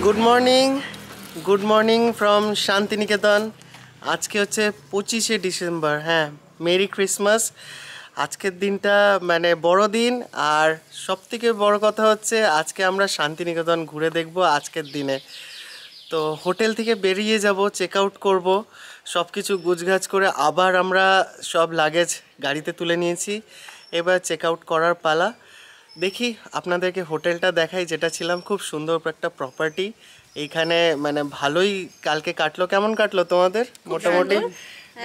Good morning from Santiniketan. আজকে হচ্ছে 25শে December. হ্যাঁ, মেরি ক্রিসমাস। আজকের দিনটা মানে বড়দিন, আর সবথেকে বড় কথা হচ্ছে আজকে আমরা শান্তিনিকেতন ঘুরে দেখব আজকের দিনে। তো হোটেল থেকে বেরিয়ে যাব, চেক আউট করবো, সব কিছু গুছগাছ করে আবার আমরা সব লাগেজ গাড়িতে তুলে নিয়েছি। এবার চেক আউট করার পালা। দেখি আপনাদেরকে হোটেলটা দেখাই, যেটা ছিলাম। খুব সুন্দর একটা প্রপার্টি এইখানে, মানে ভালোই কালকে কাটলো। কেমন কাটলো তোমাদের? মোটামুটি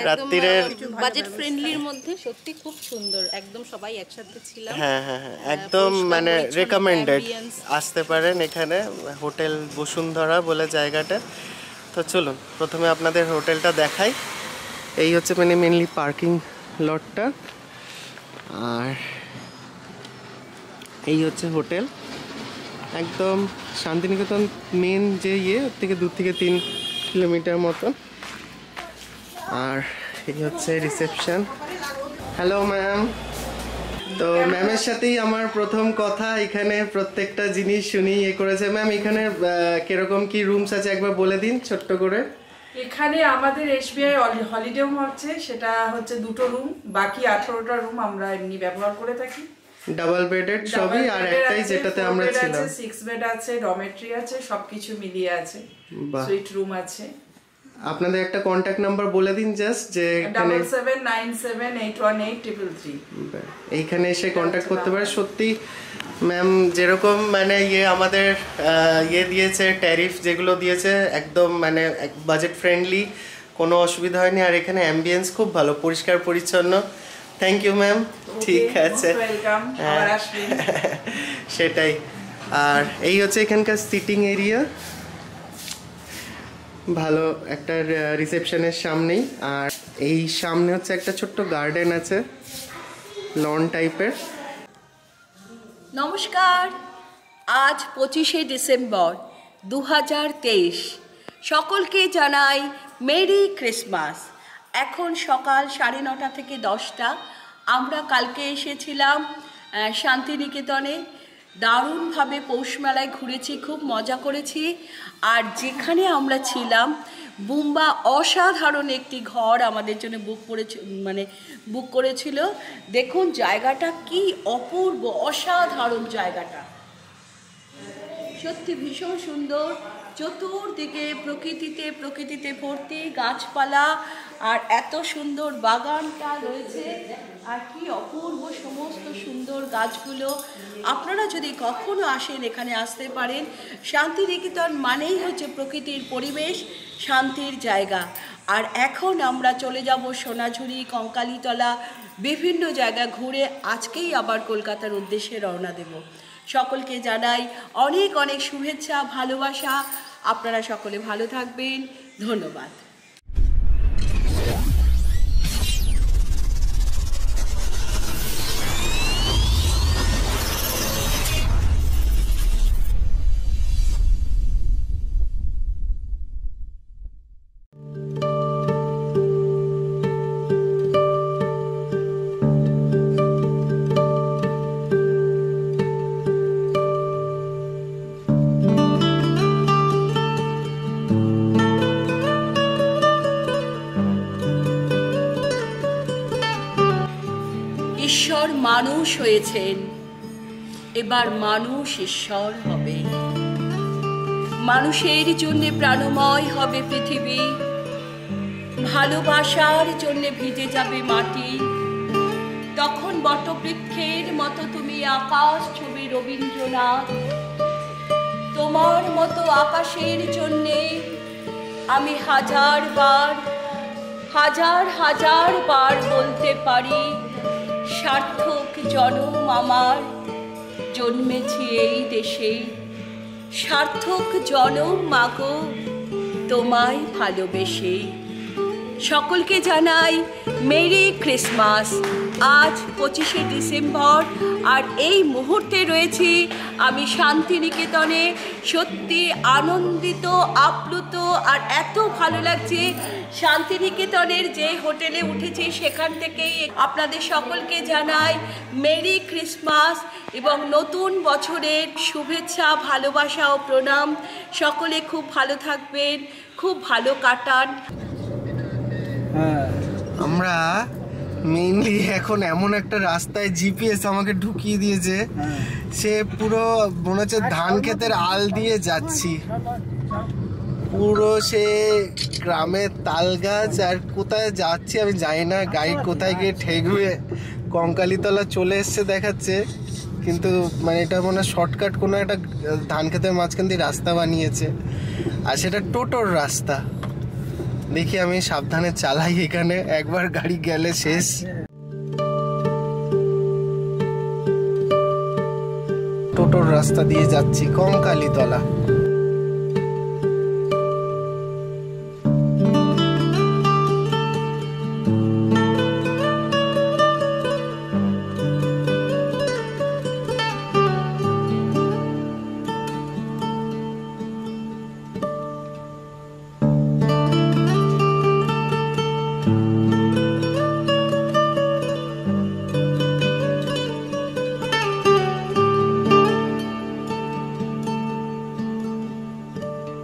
রাত্রিরের বাজেট ফ্রেন্ডলির মধ্যে সত্যি খুব সুন্দর, একদম সবাই একসাথে ছিলাম। হ্যাঁ হ্যাঁ হ্যাঁ, একদম মানে রেকমেন্ডেড, আসতে পারেন এখানে। হোটেল বসুন্ধরা বলে জায়গাটা। তো চলুন প্রথমে আপনাদের হোটেলটা দেখাই। এই হচ্ছে মানে মেনলি পার্কিং লটটা, আর এই হচ্ছে হোটেল। একদম শান্তিনিকেতন মেন যে ওর থেকে 2 থেকে 3 কিলোমিটার মতো। আর এই হচ্ছে রিসেপশন। Hello ma'am. তো ম্যামের সাথেই আমার প্রথম কথা। এখানে প্রত্যেকটা জিনিস শুনি করেছে। ম্যাম, এখানে কিরকম কি রুমস আছে একবার বলে দিন ছোট্ট করে। এখানে আমাদের এসবিআই হলিডে হোম হচ্ছে, সেটা হচ্ছে 2টো রুম, বাকি 18টা রুম আমরা এমনি ব্যবহার করে থাকি। ডাবল বেডেড সবই, আর একটাই যেটাতে আমরা ছিলাম। 6 বেড আছে, ডরমেটরি আছে, সবকিছু মিলিয়ে আছে। সুইট রুম আছে। আপনাদের একটা কন্টাক্ট নাম্বার বলে দিন জাস্ট, যে এখানে 7797818333। এইখানে এসে কন্টাক্ট করতে পারে। সত্যি ম্যাম যেরকম মানে আমাদের দিয়েছে, ট্যারিফ যেগুলো দিয়েছে একদম মানে বাজেট ফ্রেন্ডলি, কোনো অসুবিধা হয়নি। আর এখানে অ্যাম্বিয়েন্স খুব ভালো, পরিষ্কার পরিচ্ছন্ন। Thank you ma'am. ঠিক আছে, সেটাই। আর এই হচ্ছে এখানকার সিটিং এরিয়া, ভালো একটা রিসেপশনের সামনেই। আর এই সামনে হচ্ছে একটা ছোট্ট গার্ডেন আছে, লন টাইপের। নমস্কার, আজ 25শে ডিসেম্বর 2023। সকলকে জানাই মেরি ক্রিসমাস। এখন সকাল 9:30 থেকে 10টা। আমরা কালকে এসেছিলাম শান্তিনিকেতনে, দারুণভাবে পৌষ মেলায় ঘুরেছি, খুব মজা করেছি। আর যেখানে আমরা ছিলাম, বুম্বা অসাধারণ একটি ঘর আমাদের জন্য বুক করেছিল। দেখুন জায়গাটা কি অপূর্ব, অসাধারণ জায়গাটা, সত্যি ভীষণ সুন্দর। চতুর্দিকে প্রকৃতিতে ভর্তি, গাছপালা, আর এত সুন্দর বাগানটা রয়েছে। আর কি অপূর্ব সমস্ত সুন্দর গাছগুলো। আপনারা যদি কখনো আসেন, এখানে আসতে পারেন। শান্তিনিকেতন মানেই হচ্ছে প্রকৃতির পরিবেশ, শান্তির জায়গা। আর এখন আমরা চলে যাব সোনাঝুরি, কঙ্কালীতলা, বিভিন্ন জায়গা ঘুরে আজকেই আবার কলকাতার উদ্দেশ্যে রওনা দেব। সকলকে জানাই অনেক অনেক শুভেচ্ছা, ভালোবাসা। আপনারা সকলে ভালো থাকবেন। ধন্যবাদ। ঈশ্বর মানুষ হয়েছেন, এবার মানুষ ঈশ্বর হবে। মানুষের জন্য প্রাণময় হবে পৃথিবী, ভালোবাসার জন্য ভিজে যাবে মাটি। তখন বটবৃক্ষের মতো তুমি আকাশ ছবি রবীন্দ্রনাথ। তোমার মতো আকাশের জন্যে আমি হাজার বার বলতে পারি, সার্থক জনম আমার, জন্মেছি এই দেশে। সার্থক জনম মাগো, তোমায় ভালোবেসে। সকলকে জানাই মেরি ক্রিসমাস। আজ 25শে ডিসেম্বর, আর এই মুহূর্তে রয়েছি আমি শান্তিনিকেতনে। সত্যি আনন্দিত, আপ্লুত, আর এত ভালো লাগছে। শান্তিনিকেতনের যে হোটেলে উঠেছি সেখান থেকেই আপনাদের সকলকে জানাই মেরি ক্রিসমাস এবং নতুন বছরের শুভেচ্ছা, ভালোবাসা ও প্রণাম। সকলে খুব ভালো থাকবেন, খুব ভালো কাটান। আমরা মেইনলি এখন এমন একটা রাস্তায় জিপিএস আমাকে ঢুকিয়ে দিয়েছে, সে পুরো মনে হচ্ছে ধান ক্ষেতের আল দিয়ে যাচ্ছি। পুরো সে গ্রামের তাল গাছ, আর কোথায় যাচ্ছি আমি জানি না, গাড়ি কোথায় গিয়ে ঠেকবে। কঙ্কালীতলা চলে এসছে দেখাচ্ছে, কিন্তু মানে এটা মনে হয় শর্টকাট কোনো একটা ধান ক্ষেতের মাঝখান দিয়ে রাস্তা বানিয়েছে, আর সেটা টোটোর রাস্তা। দেখি আমি সাবধানে চালাই, এখানে একবার গাড়ি গেলে শেষ। টোটোর রাস্তা দিয়ে যাচ্ছি কঙ্কালীতলা।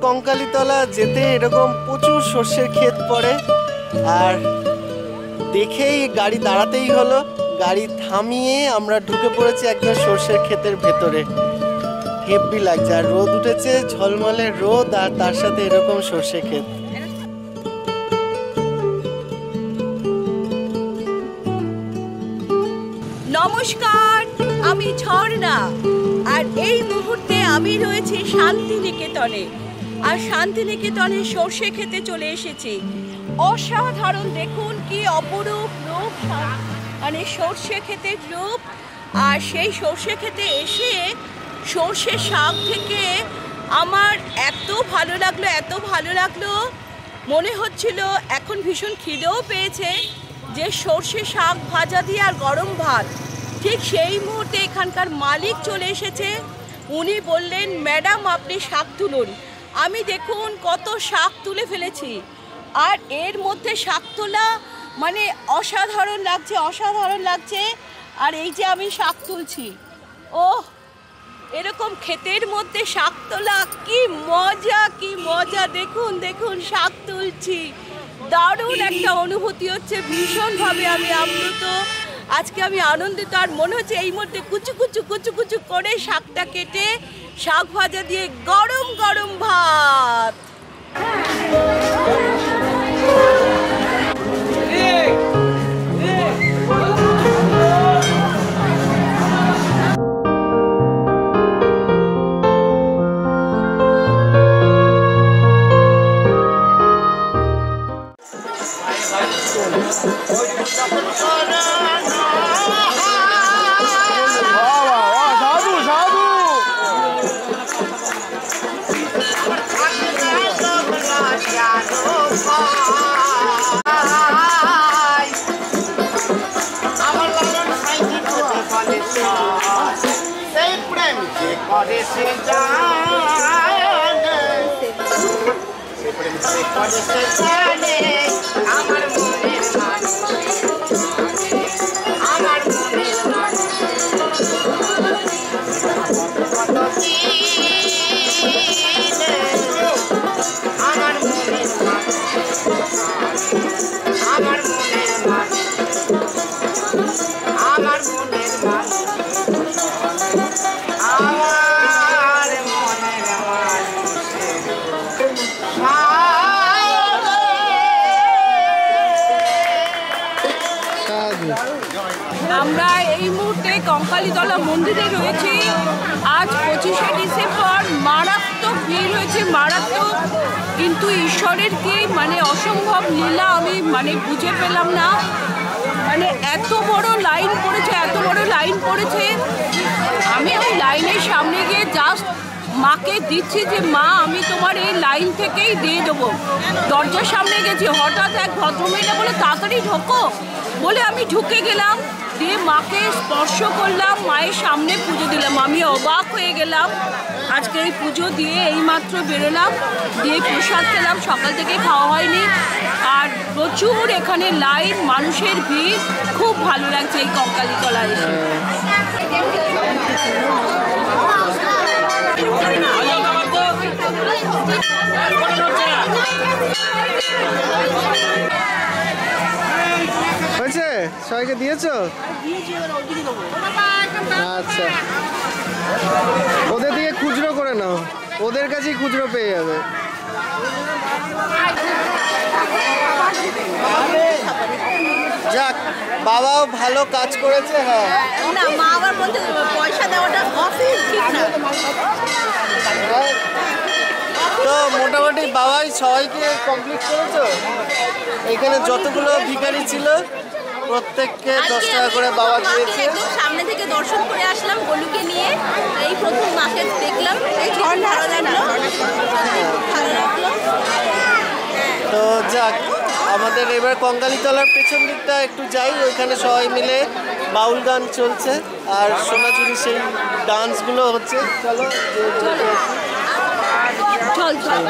কঙ্কালীতলা যেতে এরকম প্রচুর সর্ষের ক্ষেত পড়ে, আর দেখেই গাড়ি দাঁড়াতেই হলো। গাড়ি থামিয়ে আমরা ঢুকে পড়েছি একদম সর্ষের ক্ষেতের ভেতরে। হেব্বি লাগছে, আর রোদ উঠেছে, ঝলমলে রোদ, আর তার সাথে এরকম সর্ষে ক্ষেত। নমস্কার, আমি ঝর্ণা, আর এই মুহূর্তে আমি রয়েছি শান্তিনিকেতনে। আর শান্তিনিকেতনে সর্ষে খেতে চলে এসেছি। অসাধারণ, দেখুন কি অপরূপ রূপ, মানে সর্ষে ক্ষেতের রূপ। আর সেই সর্ষে খেতে এসে সর্ষে শাক থেকে আমার এত ভালো লাগলো, এত ভালো লাগলো, মনে হচ্ছিল এখন ভীষণ খিদেও পেয়েছে, যে সর্ষে শাক ভাজা দিয়ে আর গরম ভাত। ঠিক সেই মুহূর্তে এখানকার মালিক চলে এসেছে। উনি বললেন, ম্যাডাম আপনি শাক তুলুন। আমি দেখুন কত শাক তুলে ফেলেছি, আর এর মধ্যে শাক তোলা মানে অসাধারণ লাগছে, অসাধারণ লাগছে। আর এই যে আমি শাক তুলছি, ওহ, এরকম ক্ষেতের মধ্যে শাক তোলা কি মজা, কি মজা। দেখুন দেখুন শাক তুলছি, দারুণ একটা অনুভূতি হচ্ছে, ভীষণভাবে আমি আপ্লুত। আজকে আমি আনন্দিত, আর মনে হচ্ছে এই মুহূর্তে কুচু কুচু কুচু কুচু করে শাকটা কেটে শাক ভাজা দিয়ে গরম গরম ভাত। আমরা এই মুহূর্তে কঙ্কালীতলা মন্দিরে রয়েছি। আজ 25শে ডিসেম্বর, মারাত্মক ভিড় হয়েছে, মারাত্মক। কিন্তু ঈশ্বরের কি মানে অসম্ভব লীলা, আমি মানে বুঝে পেলাম না। মানে এত বড় লাইন পড়েছে, এত বড় লাইন পড়েছে। আমি ওই লাইনের সামনে গিয়ে জাস্ট মাকে দিচ্ছি যে মা আমি তোমার এই লাইন থেকেই দিয়ে দেবো। দরজার সামনে গেছি, হঠাৎ এক ভদ্রমহিলা বলে তাড়াতাড়ি ঢোকো, বলে আমি ঢুকে গেলাম। দিয়ে মাকে স্পর্শ করলাম, মায়ের সামনে পুজো দিলাম। আমি অবাক হয়ে গেলাম, আজকে এই পুজো দিয়ে এইমাত্র বেরোলাম, দিয়ে প্রসাদ খেলাম, সকাল থেকে খাওয়া হয়নি। আর প্রচুর এখানে লাইন, মানুষের ভিড়, খুব ভালো লাগছে এই কঙ্কালীতলা এসে। হয়েছে? সবাইকে দিয়েছো? আচ্ছা, ওদের দিয়ে খুচরো করে নাও, ওদের কাছেই খুচরো পেয়ে যাবে। যাক, বাবাও ভালো কাজ করেছে। হ্যাঁ না, মা আবার বলতে পয়সা দেওয়াটা অফিস ঠিক না। তো মোটামুটি বাবাই সবাইকে কমপ্লিট করেছো। এখানে যতগুলো ভিখারি ছিল প্রত্যেককে 10 টাকা করে বাবা দিয়েছে। সামনে থেকে দর্শন করে আসলাম গোলুকে নিয়ে, এই প্রথম মাকে দেখলাম, এই ভালো লাগলো, ভালো লাগলো। তো যাক, আমাদের এবার কঙ্কালীতলার পেছন দিকটা একটু যাই, ওইখানে সবাই মিলে বাউল গান চলছে আর সোনাঝুরি সেই ডান্সগুলো হচ্ছে। চলো চল চল।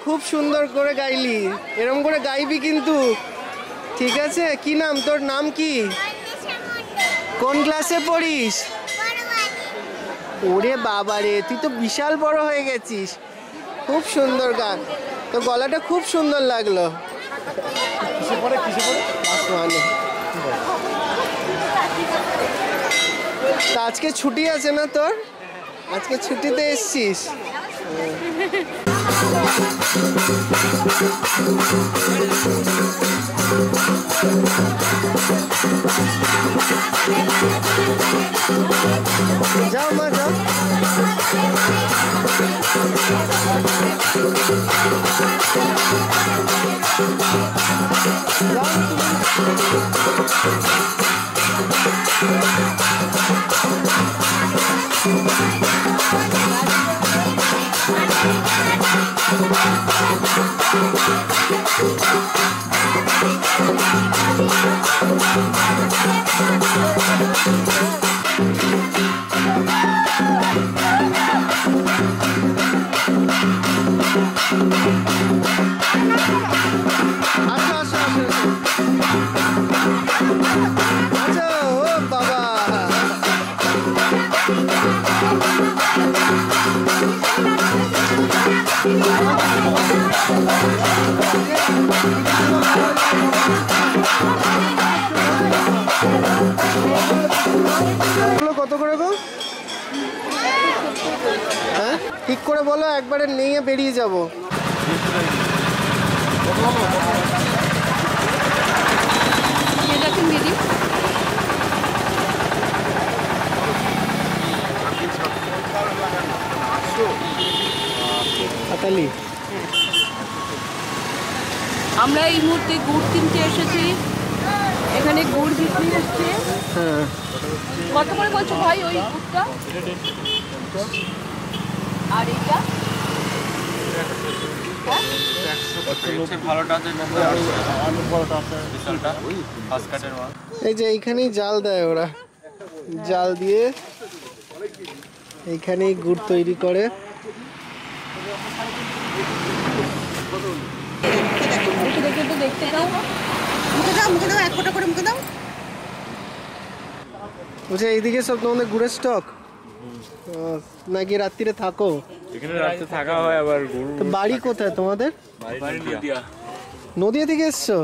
খুব সুন্দর করে গাইলি, এরকম করে গাইবি কিন্তু, ঠিক আছে? কি নাম তোর? নাম কি? কোন ক্লাসে পড়িস? ওরে বাবা রে, তুই তো বিশাল বড় হয়ে গেছিস। খুব সুন্দর গান, তোর গলাটা খুব সুন্দর লাগলো। তা আজকে ছুটি আছে না তোর? আজকে ছুটিতে এসছিস? যাও মা, যাও। কত করে গো? হ্যাঁ ঠিক করে বলো, একবারে নিয়ে বেরিয়ে যাবো। আমরা এই মুহূর্তে গুড় কিনতে এসেছি, এখানে গুড় বিক্রি হচ্ছে। কত করে বলছো ভাই ওই গুড়টা? আর এটা এই যে এইখানেই জাল দেয় ওরা, জাল দিয়ে এইখানেই গুড় তৈরি করে। দেখতে দাও, মুখে দাও, মুখে দাও, এক ফোঁটা করে মুখে দাও। বলছে এইদিকে সব তোমাদের গুড়ের স্টক নাকি রাত্রিরে থাকো? এখানে রাতে থাকা হয়, আবার বাড়ি কোথায় তোমাদের? নদিয়া। নদিয়া থেকে এসছো?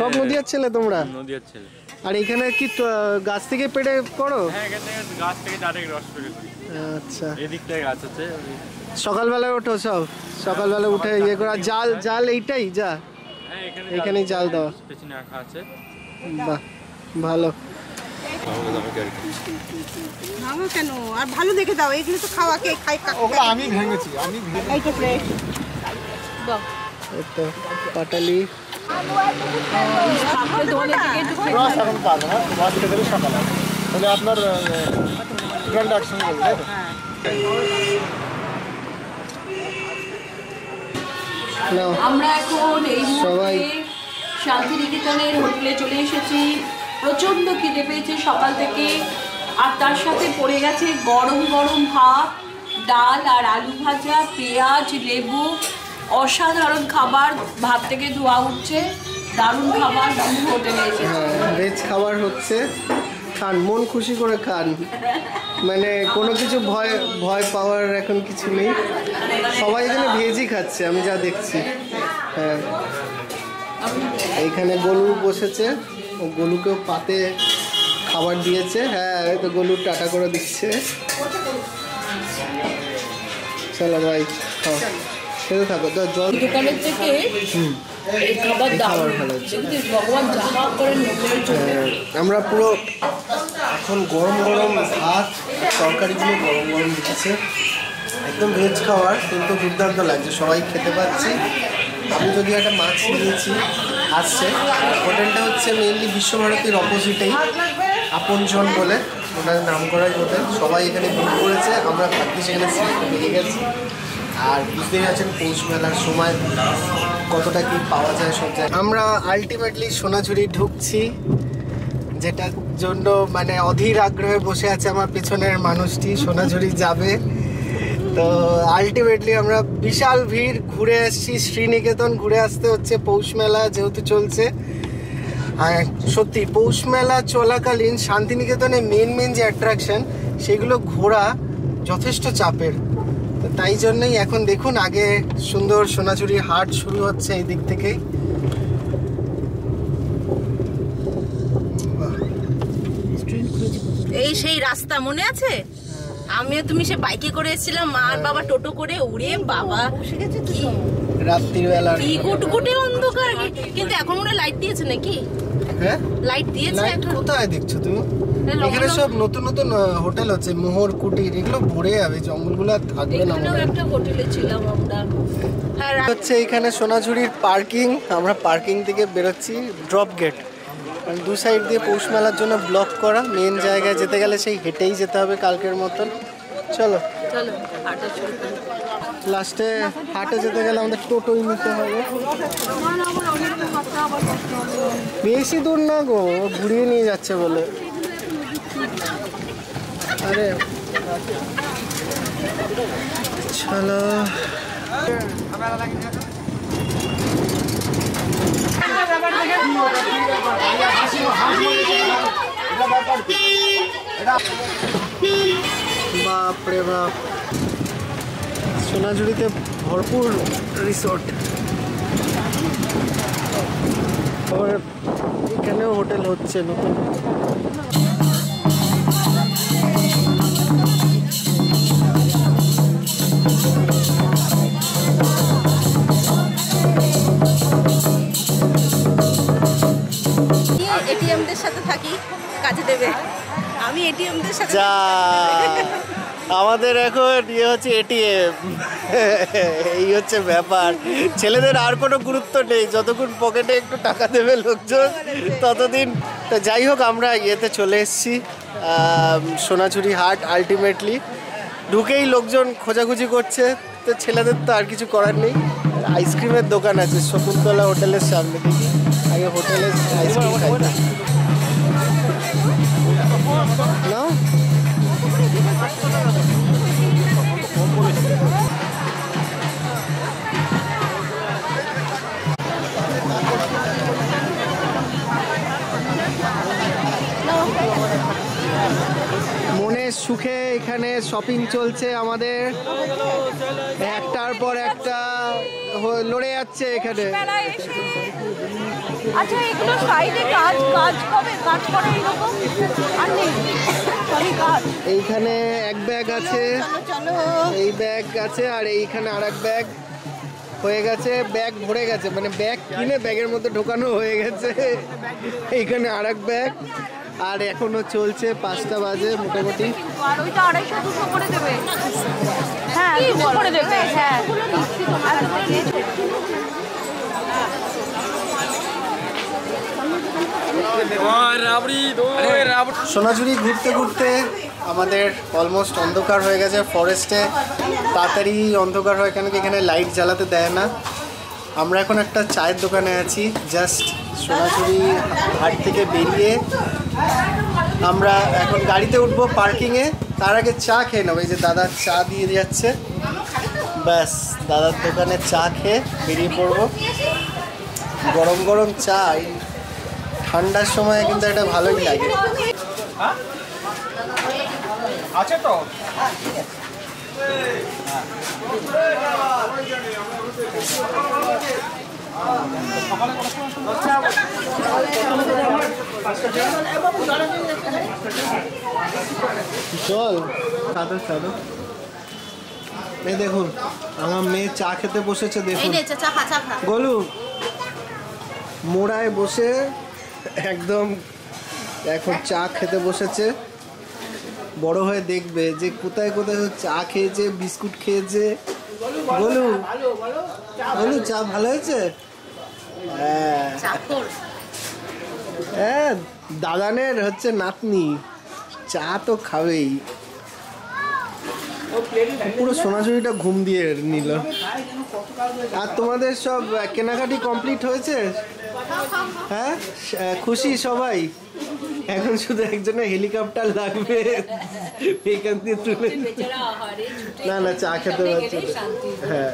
সব নদিয়ার ছেলে তোমরা? নদিয়ার ছেলে। আর এখানে কি গাছ থেকে পেড়ে করো? হ্যাঁ, এখান থেকে গাছ থেকে ডাইরেক্ট রস পেড়ে করি। আচ্ছা, এদিক থেকে গাছ আছে। সকালবেলায় ওঠো সব? সকালবেলা উঠে ইয়ে করা, জাল জাল এইটাই যা? হ্যাঁ, এখানেই জাল দেওয়া। পেছনে রাখা আছে। বাহ, ভালো। ভালো কেন? আর ভালো দেখে দাও, এইগুলো তো খাওয়া, কে খাই? আমি ভেঙেছি, আমি এইটা ফ্রেশ দাও। এই তো পাটালি। রস এখন পাবো, হ্যাঁ রস খেতে গেলে সকালে, তাহলে আপনার ব্র্যান্ড অ্যাকশন বলবে, তাই তো? নাও, আমরা এখন এই সবাই মুহূর্তে শান্তিনিকেতনের হোটেলে চলে এসেছি। প্রচণ্ড খিদে পেয়েছে সকাল থেকে, আর তার সাথে পড়ে গেছে গরম গরম ভাত, ডাল আর আলু ভাজা, পেঁয়াজ, লেবু, অসাধারণ খাবার। ভাত থেকে ধোয়া উঠছে, দারুণ খাবার হোটেলে এসেছে। ভেজ খাবার হচ্ছে, খান, মন খুশি করে খান, মানে কোনো কিছু ভয় ভয় পাওয়ার এখন কিছু নেই। সবাই এখানে ভেজই খাচ্ছে আমি যা দেখছি। হ্যাঁ, এইখানে গলু বসেছে, ও গলুকেও পাতে খাবার দিয়েছে। হ্যাঁ, এই তো গলু টাটা করে দিচ্ছে। চলো ভাই, খাও, খেতে থাকো। জল দোকানের থেকে এই খাবার দারুণ, ভালো হচ্ছে। ভগবান যাহা করেন হোটেলের জন্য। আমরা পুরো এখন গরম গরম ভাত, তরকারিগুলো গরম গরম দিচ্ছে, একদম ভেজ খাবার, কিন্তু দুর্দান্ত লাগছে, সবাই খেতে পাচ্ছি। আমি যদি একটা মাছ নিয়েছি আসছে। হোটেলটা হচ্ছে মেইনলি বিশ্বভারতীর অপোজিটেই, আপনজন বলে ওটার নাম করাই হোটেল। সবাই এখানে ভিড় করেছে, আমরা ভাবছি সেখানে সিট পেয়ে গেছি। আর বুঝতেই পারছেন পৌষ মেলার সময় কতটা কি পাওয়া যায় সব জায়গায়। আমরা আলটিমেটলি সোনাঝুরি ঢুকছি, যেটার জন্য মানে অধীর আগ্রহে বসে আছে আমার পেছনের মানুষটি। সোনাঝুরি যাবে তো আলটিমেটলি আমরা বিশাল ভিড়, ঘুরে আসছি শ্রীনিকেতন, ঘুরে আসতে হচ্ছে পৌষ মেলা যেহেতু চলছে। আর সত্যি পৌষ মেলা চলাকালীন শান্তিনিকেতনে মেন যে অ্যাট্রাকশন সেগুলো ঘোরা যথেষ্ট চাপের। তো তাই জন্যই এখন দেখুন আগে সুন্দর সোনাঝুরি হাট শুরু হচ্ছে এই দিক থেকেই। এই সেই রাস্তা মনে আছে? আমিও তুমি সে বাইকে করে এসেছিলাম, মা আর বাবা টোটো করে। উড়ে বাবা, রাত্রিবেলা কি গুটগুটে অন্ধকার। কিন্তু এখন মনে লাইট দিয়েছে নাকি? হ্যাঁ, লাইট দিয়েছে লাইট এখন। কোথায় দেখছো তুমি? এখানে সব নতুন নতুন হোটেল হচ্ছে, মোহর কুটির, এগুলো ভরে যাবে, জঙ্গলগুলো আর থাকবে না। এখানেও একটা হোটেলে ছিলাম আমরা। হ্যাঁ, হচ্ছে এখানে সোনাঝুরির পার্কিং। আমরা পার্কিং থেকে বেরোচ্ছি, ড্রপ গেট, মানে দু সাইড দিয়ে পৌষ মেলার জন্য ব্লক করা। মেন জায়গায় যেতে গেলে সেই হেঁটেই যেতে হবে কালকের মতন। চলো চলো হাঁটা শুরু করি। লাস্টে হাটে যেতে গেলে আমাদের টোটোই নিতে হবে। বেশি দূর না গো, ঘুরিয়ে নিয়ে যাচ্ছে বলে। আরে চলো, বাপরে বাপ, সোনাঝুরিতে ভরপুর রিসোর্ট। এখানেও হোটেল হচ্ছে নতুন। এটিএমদের সাথে থাকি, কাজে দেবে। আমি এটিএমদের সাথে যা, আমাদের এখন ইয়ে হচ্ছে এটিএম। এই হচ্ছে ব্যাপার, ছেলেদের আর কোনো গুরুত্ব নেই, যতক্ষণ পকেটে একটু টাকা দেবে লোকজন ততদিন। তো যাই হোক, আমরা ইয়েতে চলে এসেছি সোনাঝুরি হাট। আলটিমেটলি ঢুকেই লোকজন খোঁজাখুঁজি করছে, তো ছেলেদের তো আর কিছু করার নেই। আইসক্রিমের দোকান আছে শকুন্তলা হোটেলের সামনে, দেখি আগে হোটেলের আইসক্রিম খাই নাও। মনের সুখে এখানে শপিং চলছে আমাদের, একটার পর একটা লড়ে যাচ্ছে এখানে। আচ্ছা এগুলো সাইডে কাজ কাজ হবে, কাজ করা এরকম আর নেই সবই কাজ। এইখানে এক ব্যাগ আছে, এই ব্যাগ আছে, আর এইখানে আর এক ব্যাগ হয়ে গেছে, ব্যাগ ভরে গেছে, মানে ব্যাগ কিনে ব্যাগের মধ্যে ঢোকানো হয়ে গেছে। এইখানে আর এক ব্যাগ, আর এখনো চলছে, 5টা বাজে মোটামুটি। আর ওইটা 250-200 করে দেবে। হ্যাঁ 200 করে দেবে। হ্যাঁ সোনাঝুরি ঘুরতে ঘুরতে আমাদের অলমোস্ট অন্ধকার হয়ে গেছে। ফরেস্টে তাড়াতাড়ি অন্ধকার হয় কেন কি এখানে লাইট জ্বালাতে দেয় না। আমরা এখন একটা চায়ের দোকানে আছি, জাস্ট সোনাঝুরি হাট থেকে বেরিয়ে আমরা এখন গাড়িতে উঠবো পার্কিংয়ে, তার আগে চা খেয়ে নেবো। এই যে দাদা চা দিয়ে যাচ্ছে, ব্যাস দাদার দোকানে চা খেয়ে বেরিয়ে পড়বো। গরম গরম চা এই ঠান্ডার সময় কিন্তু এটা ভালোই লাগে। আছে তো চল সাদা সাদা। এই দেখুন আমার মেয়ে চা খেতে বসেছে, দেখুন গোলু মোড়ায় বসে একদম এখন চা খেতে বসেছে। বড় হয়ে দেখবে যে কোথায় কোথায় চা খেয়েছে, বিস্কুট খেয়েছে। গোলু গোলু চা ভালো হয়েছে? হ্যাঁ হ্যাঁ, দাদানের হচ্ছে নাতনি, চা তো খাবেই। পুরো সোনাঝুরিটা ঘুম দিয়ে নিল। আর তোমাদের সব কেনাকাটি কমপ্লিট হয়েছে? হ্যাঁ খুশি সবাই? এখন শুধু একজনের হেলিকপ্টার লাগবে এখান দিয়ে তুলে। না না চা খেতে পারছে, হ্যাঁ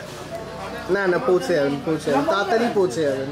না না পৌঁছে যাবেন, তাড়াতাড়ি পৌঁছে যাবেন।